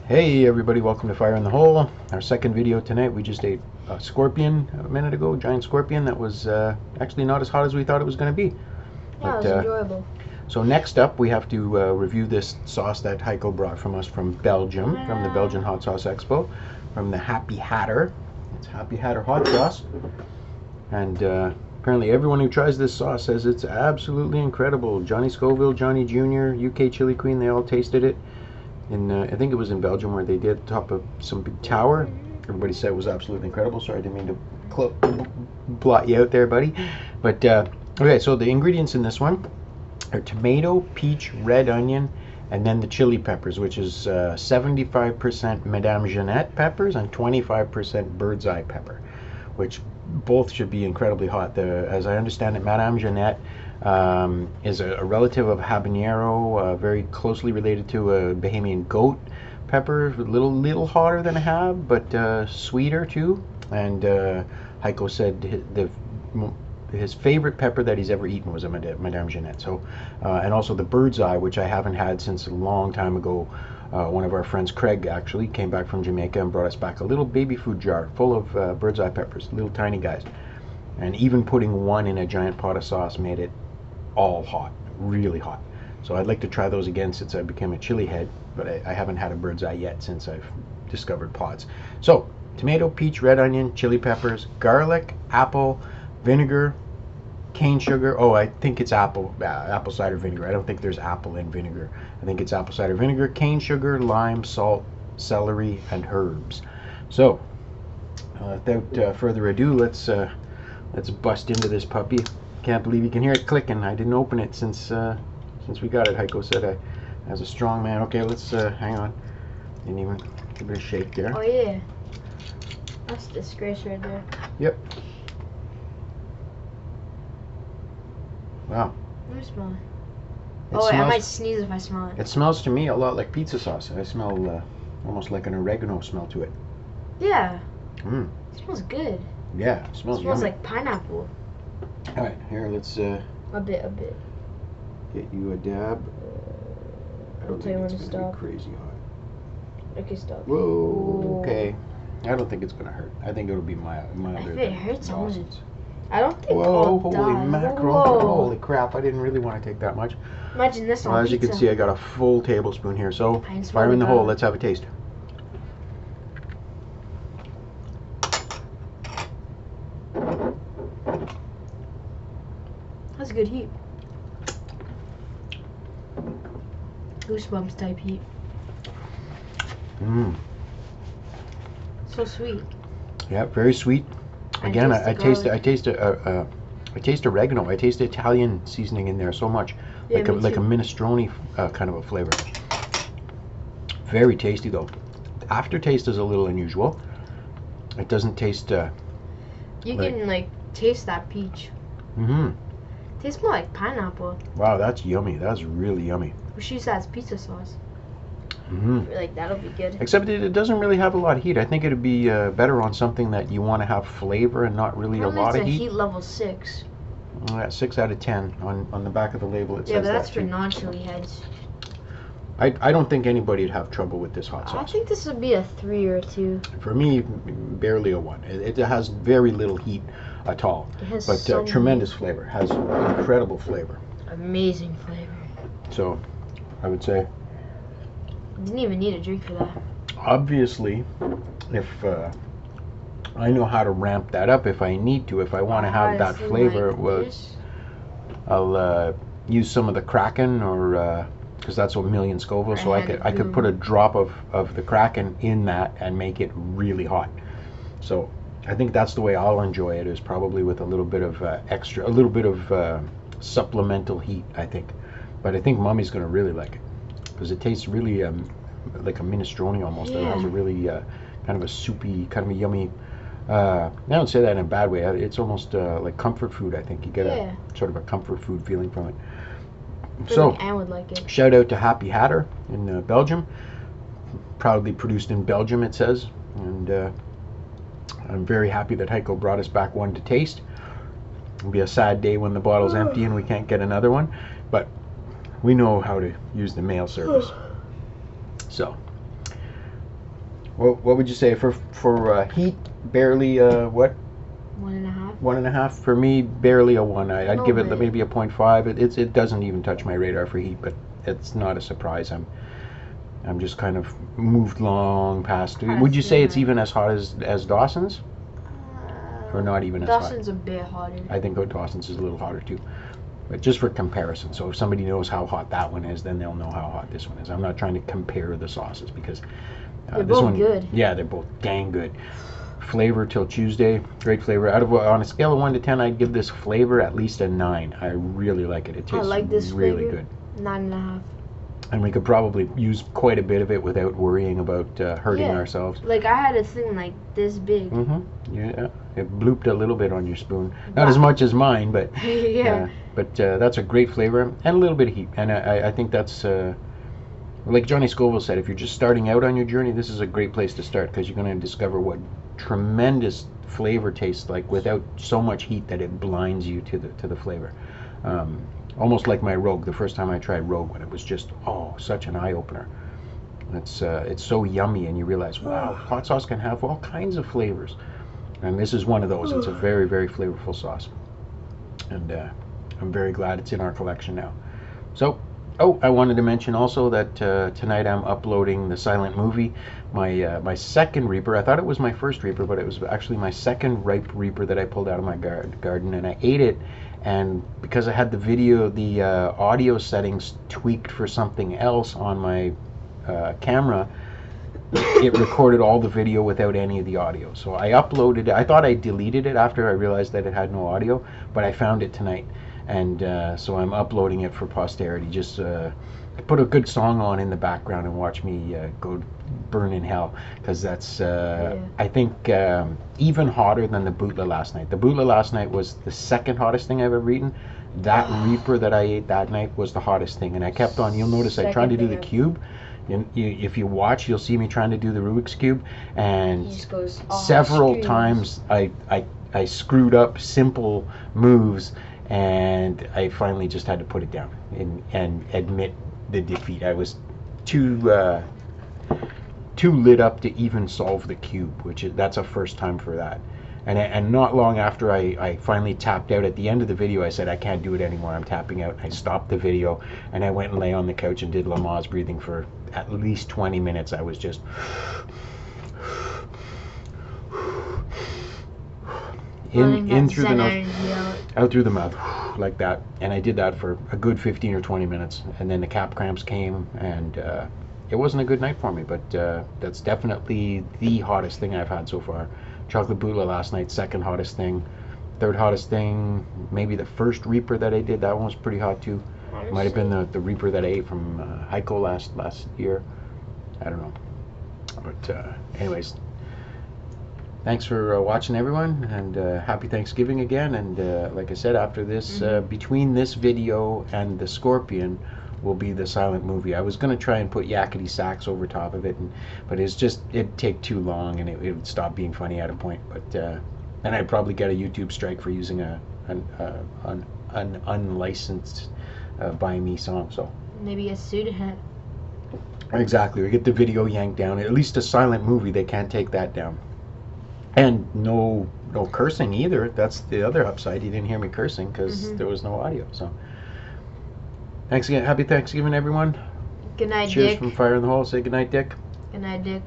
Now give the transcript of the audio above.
Hey everybody, welcome to Fire in the Hole. Our second video tonight. We just ate a scorpion a minute ago, giant scorpion that was actually not as hot as we thought it was going to be. Yeah, it was enjoyable. So next up we have to review this sauce that Heiko brought from us from Belgium, from the Belgian Hot Sauce Expo, from the Happy Hatter. It's Happy Hatter hot sauce. And apparently everyone who tries this sauce says it's absolutely incredible. Johnny Scoville, Johnny Jr., UK Chili Queen, they all tasted it. And I think it was in Belgium where they did top of some big tower. Everybody said it was absolutely incredible. Sorry, I didn't mean to blot you out there, buddy. But okay, so the ingredients in this one are tomato, peach, red onion, and then the chili peppers, which is 75% Madame Jeanette peppers and 25% bird's eye pepper, which both should be incredibly hot. As I understand it, Madame Jeanette is a relative of habanero, very closely related to a Bahamian goat pepper, a little hotter than a hab, but sweeter too. And Heiko said his favorite pepper that he's ever eaten was a Madame Jeanette. So, and also the bird's eye, which I haven't had since a long time ago. One of our friends, Craig, actually came back from Jamaica and brought us back a little baby food jar full of bird's eye peppers, little tiny guys. And even putting one in a giant pot of sauce made it all hot, really hot. So I'd like to try those again since I became a chili head, but I haven't had a bird's eye yet since I've discovered pods. So tomato, peach, red onion, chili peppers, garlic, apple, vinegar, cane sugar. Oh, I think it's apple cider vinegar. I don't think there's apple in vinegar. I think it's apple cider vinegar, cane sugar, lime, salt, celery, and herbs. So without further ado, let's bust into this puppy. Can't believe you can hear it clicking. I didn't open it since we got it. Heiko said as a strong man. Okay, let's hang on. Didn't even give it a shake there. Oh yeah, that's a disgrace right there. Yep. Wow. Let me smell it. Oh, I might sneeze if I smell it. It smells to me a lot like pizza sauce. I smell almost like an oregano smell to it. Yeah. Mmm. It smells good. Yeah, it smells yummy. Like pineapple. All right, here, let's a bit. get you a dab. I don't think it's gonna be crazy hot. Okay, stop. Whoa. Ooh. Okay. I don't think it's gonna hurt. I think it'll be milder. If it hurts, Dawson's. I don't think. Whoa! Holy mackerel! Whoa. Holy crap! I didn't really want to take that much. Imagine this on Well, as pizza. you can see, I got a full tablespoon here. So, fire in the hole. Let's have a taste. That's good heat. Goosebumps type heat. Mmm. So sweet. Yeah, very sweet. Again, I taste oregano. I taste Italian seasoning in there so much, yeah, like a minestrone kind of a flavor. Very tasty though. Aftertaste is a little unusual. It doesn't taste. You can like taste that peach. Mm-hmm. Tastes more like pineapple. Wow, that's yummy. That's really yummy. We should use that as pizza sauce. Mm-hmm. Like that'll be good. Except it doesn't really have a lot of heat. I think it'd be better on something that you want to have flavor and not really a lot of heat. Heat level 6. 6 out of 10 on the back of the label. It says yeah, but that's that for non-chili heads. I don't think anybody'd have trouble with this hot sauce. I think this would be a 3 or a 2. For me, barely a 1. It has very little heat at all, but so tremendous flavor. Has incredible flavor. Amazing flavor. So, I would say. Didn't even need a drink for that. Obviously, if I know how to ramp that up if I need to, if I want to have that flavor, like I'll use some of the Kraken or. Because that's a million Scoville, so I could put a drop of the Kraken in that and make it really hot. So I think that's the way I'll enjoy it, is probably with a little bit of supplemental heat, I think. But I think Mommy's gonna really like it because it tastes really like a minestrone almost. Yeah. It has a really kind of a soupy, kind of a yummy. I don't say that in a bad way. It's almost like comfort food. I think you get a sort of a comfort food feeling from it. So, I would like it. Shout out to Happy Hatter in Belgium. Proudly produced in Belgium, it says. And I'm very happy that Heiko brought us back one to taste. It'll be a sad day when the bottle's empty and we can't get another one. But we know how to use the mail service. So, What would you say for heat? Barely what? 1.5. 1.5 for me. Barely a 1. I'd give it bit. maybe a 0.5. It doesn't even touch my radar for heat, but it's not a surprise. I'm just kind of moved long past. Would you say it's even as hot as Dawson's? Or not even as hot? Dawson's a bit hotter. I think Dawson's is a little hotter too. But just for comparison, so if somebody knows how hot that one is, then they'll know how hot this one is. I'm not trying to compare the sauces because they're this both one, good. Yeah, they're both dang good. Flavor till Tuesday, great flavor. On a scale of 1 to 10, I'd give this flavor at least a 9. I really like it. It tastes really good. 9.5. And we could probably use quite a bit of it without worrying about hurting ourselves. Like I had a thing like this big. Yeah, it blooped a little bit on your spoon. Not as much as mine, but yeah. But that's a great flavor and a little bit of heat. And I think that's like Johnny Scoville said, if you're just starting out on your journey, this is a great place to start because you're going to discover what tremendous flavor tastes like without so much heat that it blinds you to the flavor. Almost like my Rogue. The first time I tried Rogue, when it was just such an eye opener. It's so yummy, and you realize, wow, hot sauce can have all kinds of flavors, and this is one of those. It's a very, very flavorful sauce, and I'm very glad it's in our collection now. So, I wanted to mention also that tonight I'm uploading the silent movie, my second Reaper. I thought it was my first Reaper, but it was actually my second ripe Reaper that I pulled out of my garden, and I ate it. And because I had the audio settings tweaked for something else on my camera, it recorded all the video without any of the audio. So I uploaded it. I thought I deleted it after I realized that it had no audio, but I found it tonight. And so I'm uploading it for posterity. Just put a good song on in the background and watch me go burn in hell, because that's I think even hotter than the Bootla last night. The Bootla last night was the second hottest thing I've ever eaten. That Reaper that I ate that night was the hottest thing, and I kept on. You'll notice I tried to do the cube. If you watch, you'll see me trying to do the Rubik's Cube, and several times I screwed up simple moves, and I finally just had to put it down and admit the defeat. I was too lit up to even solve the cube, that's a first time for that. And not long after I finally tapped out at the end of the video, I said, I can't do it anymore, I'm tapping out. I stopped the video and I went and lay on the couch and did Lamaze breathing for at least 20 minutes. I was just in through the nose, out through the mouth, like that. And I did that for a good 15 or 20 minutes, and then the cap cramps came, and it wasn't a good night for me. But that's definitely the hottest thing I've had so far. Chocolate Bootla last night, second hottest thing. Third hottest thing, maybe the first Reaper that I did. That one was pretty hot too. Might have been the Reaper that I ate from Heiko last year. I don't know. But anyways, thanks for watching, everyone, and happy Thanksgiving again. And like I said, after this, between this video and the Scorpion will be the silent movie. I was going to try and put yakety sax over top of it, but it'd take too long, and it would stop being funny at a point. But then I'd probably get a YouTube strike for using an unlicensed by me song. So maybe a pseudo. Exactly, we get the video yanked down. At least a silent movie, they can't take that down. And no cursing either. That's the other upside. You didn't hear me cursing because there was no audio. So thanks again. Happy Thanksgiving, everyone. Good night, Cheers Dick. from Fire in the Hole. Say good night, Dick. Good night, Dick.